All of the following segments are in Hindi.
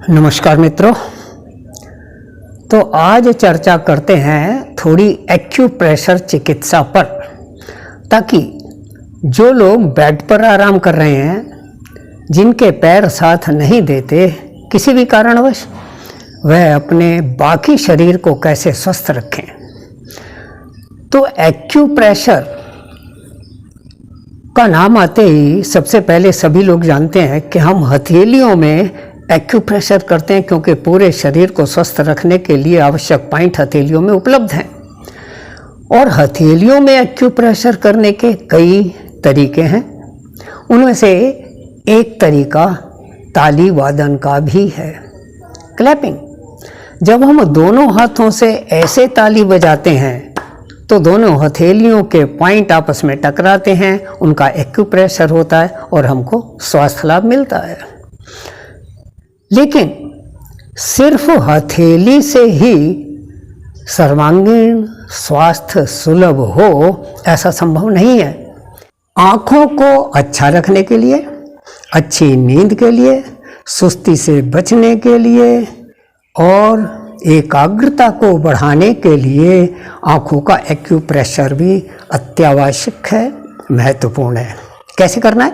नमस्कार मित्रों। तो आज चर्चा करते हैं थोड़ी एक्यूप्रेशर चिकित्सा पर, ताकि जो लोग बेड पर आराम कर रहे हैं, जिनके पैर साथ नहीं देते किसी भी कारणवश, वह अपने बाकी शरीर को कैसे स्वस्थ रखें। तो एक्यूप्रेशर का नाम आते ही सबसे पहले सभी लोग जानते हैं कि हम हथेलियों में एक्यूप्रेशर करते हैं, क्योंकि पूरे शरीर को स्वस्थ रखने के लिए आवश्यक पॉइंट हथेलियों में उपलब्ध हैं। और हथेलियों में एक्यूप्रेशर करने के कई तरीके हैं। उनमें से एक तरीका ताली वादन का भी है, क्लैपिंग। जब हम दोनों हाथों से ऐसे ताली बजाते हैं तो दोनों हथेलियों के पॉइंट आपस में टकराते हैं, उनका एक्यूप्रेशर होता है और हमको स्वास्थ्य लाभ मिलता है। लेकिन सिर्फ हथेली से ही सर्वांगीण स्वास्थ्य सुलभ हो, ऐसा संभव नहीं है। आँखों को अच्छा रखने के लिए, अच्छी नींद के लिए, सुस्ती से बचने के लिए और एकाग्रता को बढ़ाने के लिए आँखों का एक्यूप्रेशर भी अत्यावश्यक है, महत्वपूर्ण है। कैसे करना है?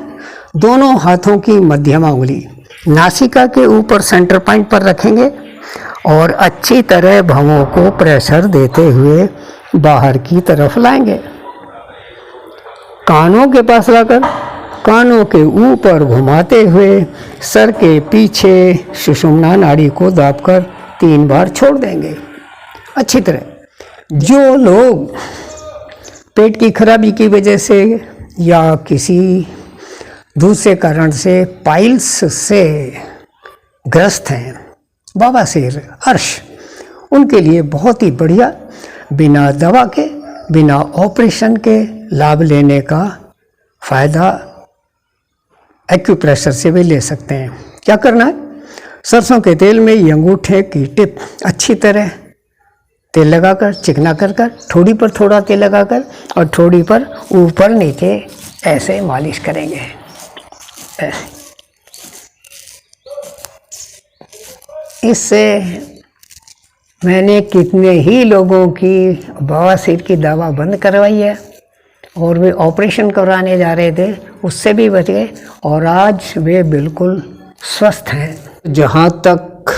दोनों हाथों की मध्यमा उंगली नासिका के ऊपर सेंटर पॉइंट पर रखेंगे और अच्छी तरह भवों को प्रेशर देते हुए बाहर की तरफ लाएंगे। कानों के पास लाकर कानों के ऊपर घुमाते हुए सर के पीछे सुषुम्ना नाड़ी को दाबकर 3 बार छोड़ देंगे अच्छी तरह। जो लोग पेट की खराबी की वजह से या किसी दूसरे कारण से पाइल्स से ग्रस्त हैं, बवासीर, अर्श, उनके लिए बहुत ही बढ़िया, बिना दवा के, बिना ऑपरेशन के लाभ लेने का फायदा एक्यूप्रेशर से भी ले सकते हैं। क्या करना है? सरसों के तेल में ये अंगूठे की टिप अच्छी तरह तेल लगाकर, चिकना कर थोड़ी पर थोड़ा तेल लगाकर और थोड़ी पर ऊपर नीचे ऐसे मालिश करेंगे। इससे मैंने कितने ही लोगों की बवासीर की दवा बंद करवाई है और वे ऑपरेशन कराने जा रहे थे, उससे भी बच गए और आज वे बिल्कुल स्वस्थ हैं। जहाँ तक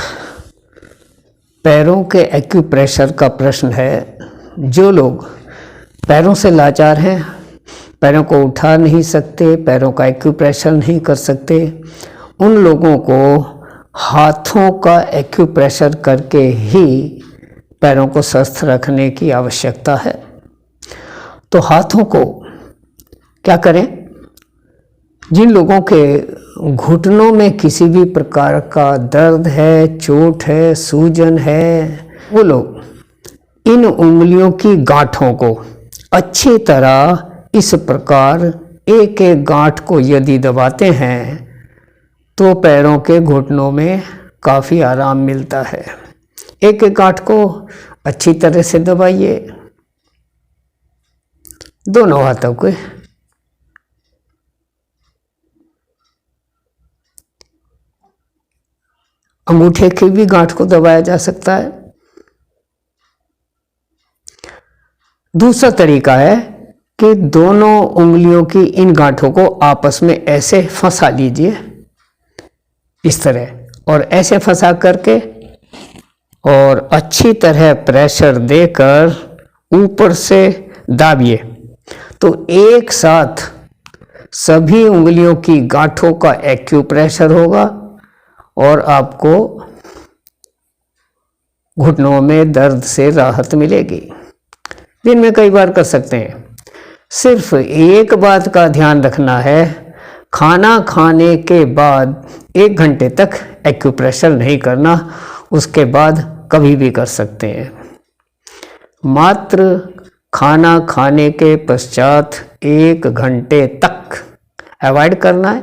पैरों के एक्यूप्रेशर का प्रश्न है, जो लोग पैरों से लाचार हैं, पैरों को उठा नहीं सकते, पैरों का एक्यूप्रेशर नहीं कर सकते, उन लोगों को हाथों का एक्यूप्रेशर करके ही पैरों को स्वस्थ रखने की आवश्यकता है। तो हाथों को क्या करें? जिन लोगों के घुटनों में किसी भी प्रकार का दर्द है, चोट है, सूजन है, वो लोग इन उंगलियों की गांठों को अच्छी तरह इस प्रकार एक एक गांठ को यदि दबाते हैं तो पैरों के घुटनों में काफ़ी आराम मिलता है। एक एक गांठ को अच्छी तरह से दबाइए, दोनों हाथों को। अंगूठे की भी गांठ को दबाया जा सकता है। दूसरा तरीका है कि दोनों उंगलियों की इन गांठों को आपस में ऐसे फंसा लीजिए, इस तरह, और ऐसे फंसा करके और अच्छी तरह प्रेशर देकर ऊपर से दाबिए, तो एक साथ सभी उंगलियों की गांठों का एक्यूप्रेशर होगा और आपको घुटनों में दर्द से राहत मिलेगी। दिन में कई बार कर सकते हैं। सिर्फ एक बात का ध्यान रखना है, खाना खाने के बाद 1 घंटे तक एक्यूप्रेशर नहीं करना, उसके बाद कभी भी कर सकते हैं। मात्र खाना खाने के पश्चात 1 घंटे तक अवॉइड करना है।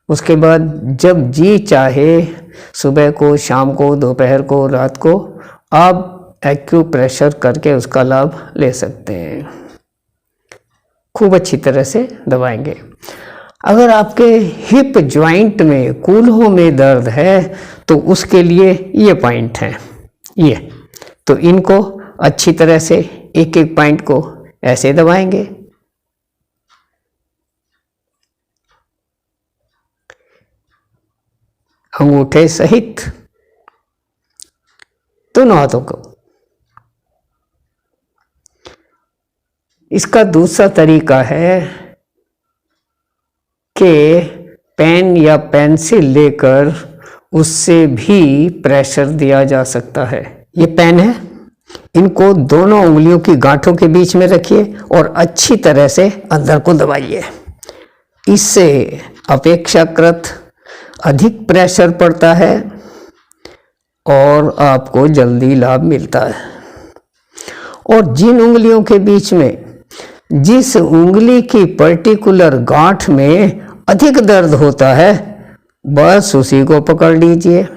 उसके बाद जब जी चाहे, सुबह को, शाम को, दोपहर को, रात को, आप एक्यूप्रेशर करके उसका लाभ ले सकते हैं। खूब अच्छी तरह से दबाएंगे। अगर आपके हिप जॉइंट में कूल्हों में दर्द है तो उसके लिए ये पॉइंट हैं ये, तो इनको अच्छी तरह से एक एक पॉइंट को ऐसे दबाएंगे, अंगूठे सहित दोनों हाथों को। इसका दूसरा तरीका है कि पेन या पेंसिल लेकर उससे भी प्रेशर दिया जा सकता है। ये पेन है, इनको दोनों उंगलियों की गांठों के बीच में रखिए और अच्छी तरह से अंदर को दबाइए। इससे अपेक्षाकृत अधिक प्रेशर पड़ता है और आपको जल्दी लाभ मिलता है। और जिन उंगलियों के बीच में, जिस उंगली की पर्टिकुलर गांठ में अधिक दर्द होता है, बस उसी को पकड़ लीजिए,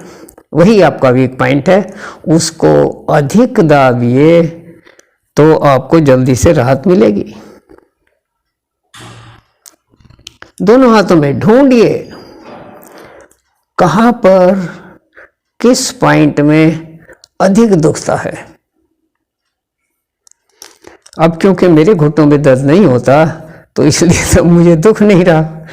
वही आपका वीक पॉइंट है, उसको अधिक दाबिए तो आपको जल्दी से राहत मिलेगी। दोनों हाथों में ढूंढिए कहाँ पर किस पॉइंट में अधिक दुखता है। अब क्योंकि मेरे घुटनों में दर्द नहीं होता तो इसलिए तो मुझे दुख नहीं रहा,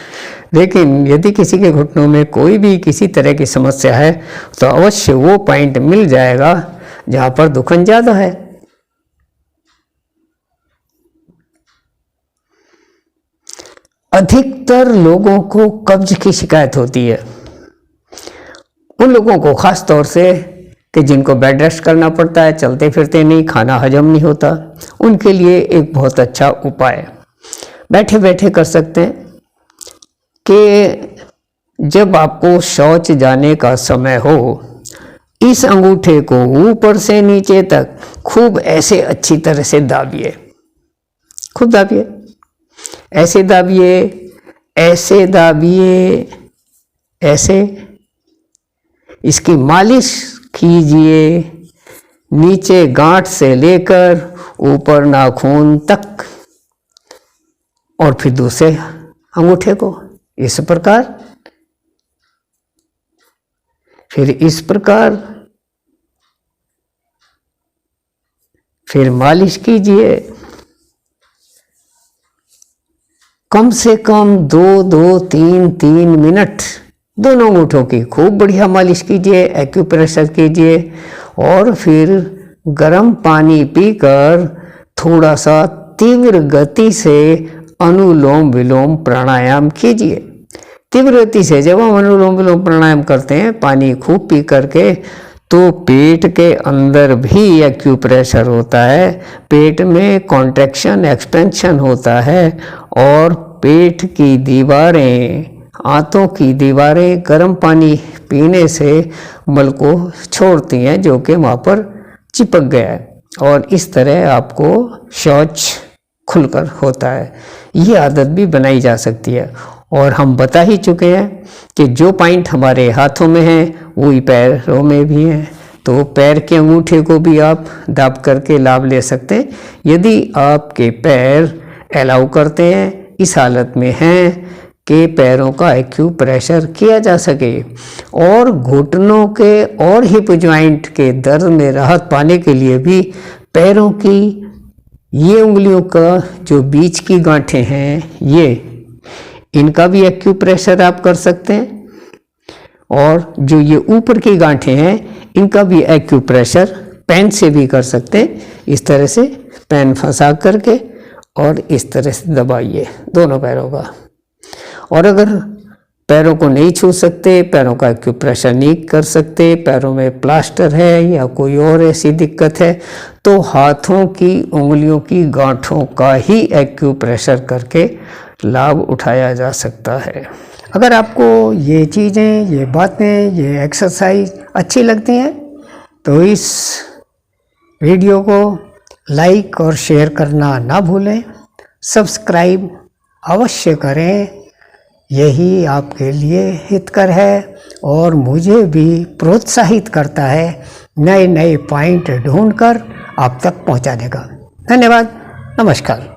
लेकिन यदि किसी के घुटनों में कोई भी किसी तरह की समस्या है तो अवश्य वो पॉइंट मिल जाएगा जहाँ पर दुखन ज़्यादा है। अधिकतर लोगों को कब्ज की शिकायत होती है, उन लोगों को खास तौर से कि जिनको बेड रेस्ट करना पड़ता है, चलते फिरते नहीं, खाना हजम नहीं होता, उनके लिए एक बहुत अच्छा उपाय बैठे बैठे कर सकते हैं कि जब आपको शौच जाने का समय हो, इस अंगूठे को ऊपर से नीचे तक खूब ऐसे अच्छी तरह से दाबिए, खूब दाबिए, ऐसे दाबिए, ऐसे दाबिए, ऐसे। इसकी मालिश कीजिए नीचे गांठ से लेकर ऊपर नाखून तक, और फिर दूसरे अंगूठे को इस प्रकार, फिर इस प्रकार, फिर मालिश कीजिए। कम से कम 2-3 मिनट दोनों अंगूठों की खूब बढ़िया मालिश कीजिए, एक्यूप्रेशर कीजिए, और फिर गर्म पानी पीकर थोड़ा सा तीव्र गति से अनुलोम विलोम प्राणायाम कीजिए। तीव्र गति से जब हम अनुलोम विलोम प्राणायाम करते हैं पानी खूब पी करके, तो पेट के अंदर भी एक्यूप्रेशर होता है, पेट में कॉन्ट्रैक्शन एक्सपेंशन होता है, और पेट की दीवारें, आंतों की दीवारें गर्म पानी पीने से मल को छोड़ती हैं जो कि वहाँ पर चिपक गया है, और इस तरह आपको शौच खुलकर होता है। ये आदत भी बनाई जा सकती है, और हम बता ही चुके हैं कि जो पॉइंट हमारे हाथों में हैं वही पैरों में भी हैं, तो पैर के अंगूठे को भी आप दाब करके लाभ ले सकते हैं यदि आपके पैर अलाउ करते हैं, इस हालत में हैं कि पैरों का एक्यूप्रेशर किया जा सके। और घुटनों के और हिप जॉइंट के दर्द में राहत पाने के लिए भी पैरों की ये उंगलियों का जो बीच की गांठें हैं, ये इनका भी एक्यूप्रेशर आप कर सकते हैं, और जो ये ऊपर की गांठें हैं इनका भी एक्यूप्रेशर पेन से भी कर सकते हैं। इस तरह से पेन फंसा करके और इस तरह से दबाइए दोनों पैरों का। और अगर पैरों को नहीं छू सकते, पैरों का एक्यूप्रेशर नहीं कर सकते, पैरों में प्लास्टर है या कोई और ऐसी दिक्कत है, तो हाथों की उंगलियों की गांठों का ही एक्यूप्रेशर करके लाभ उठाया जा सकता है। अगर आपको ये चीज़ें, ये बातें, ये एक्सरसाइज अच्छी लगती हैं तो इस वीडियो को लाइक और शेयर करना ना भूलें, सब्सक्राइब अवश्य करें, यही आपके लिए हितकर है और मुझे भी प्रोत्साहित करता है नए नए पॉइंट ढूंढकर आप तक पहुंचाने का। धन्यवाद, नमस्कार।